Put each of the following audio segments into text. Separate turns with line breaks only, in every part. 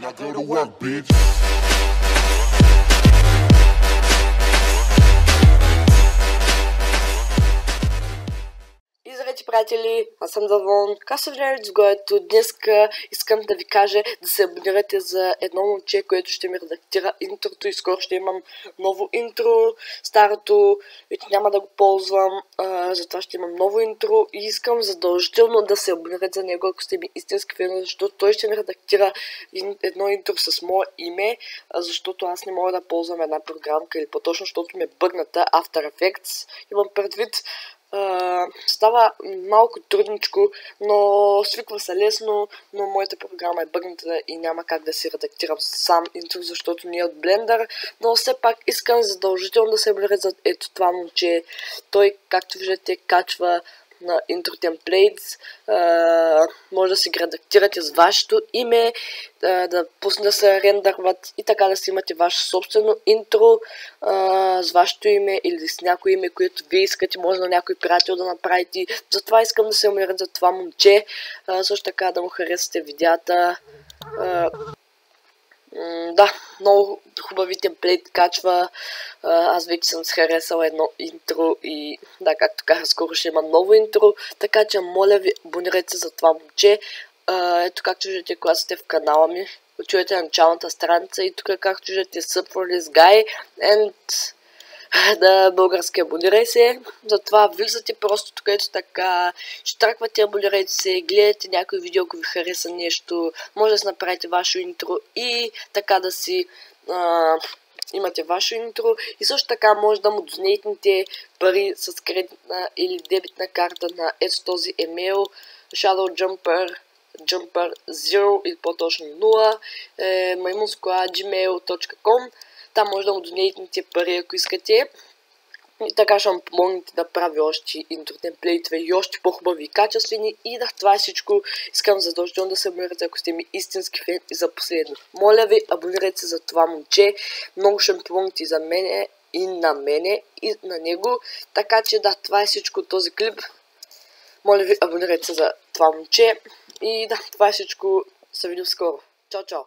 Now go to work, bitch.
И здравейте, приятели, аз съм Давон. Както влияете с гоето, днес искам да ви кажа да се абонирате за едно момче, което ще ми редактира интрото и скоро ще имам ново интро. Старото вече няма да го ползвам, затова ще имам ново интро и искам задължително да се абонирате за него, ако сте ми истински фенове, защото той ще ми редактира едно интро с мое име, защото аз не мога да ползвам една програмка или по-точно, защото ми е бъгната After Effects. Имам предвид, става малко трудничко, но свиква се лесно, но моята програма е бъгната и няма как да си редактирам сам интро, защото не е от Blender, но все пак искам задължително да се абонирате за ето това момче. Той, както виждате, качва на Intro Templates, може да си ги редактирате с вашето име, да се рендърват и така да си имате ваше собствено интро с вашето име или с някое име, което вие искате, може на някой приятел да направите. Затова искам да се абонирате за това момче, също така да му харесате видеята. Да, много хубави темплейт качва. Аз вече съм си харесала едно интро и да, както казах, скоро ще има ново интро, така че моля ви, абонирайте се за това момче. Ето, както виждате, когато сте в канала ми, чуете на началната страница и тук, както виждате, Sub for this guy and да, български, абонирай се. Затова влизате просто тук, ето така, штраквате, абонирайте се, гледате някой видео, ако ви хареса нещо, може да си направите ваше интро и така да си имате ваше интро и също така може да му донейтнете пари с кредитна или дебитна карта на ето този емейл shadowjumper 0 или по-точно 0 maimunskoa@gmail.com. Там може да му донейтнете пари, ако искате. И така ще му помогнете да прави още интро темплейтове и още по-хубави и качествени. И да, това е всичко. Искам задължително да се абонирате, ако сте ми истински фен. И за последно, моля ви, абонирайте се за това момче. Много ще ми помогнете и за мене, и на мене, и на него. Така че да, това е всичко от този клип. Моля ви, абонирайте се за това момче. И да, това е всичко. Се видим скоро. Чао, чао!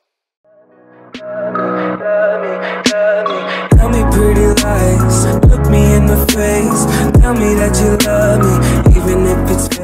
Tell me pretty lies, look me in the face, tell me that you love me, even if it's fake.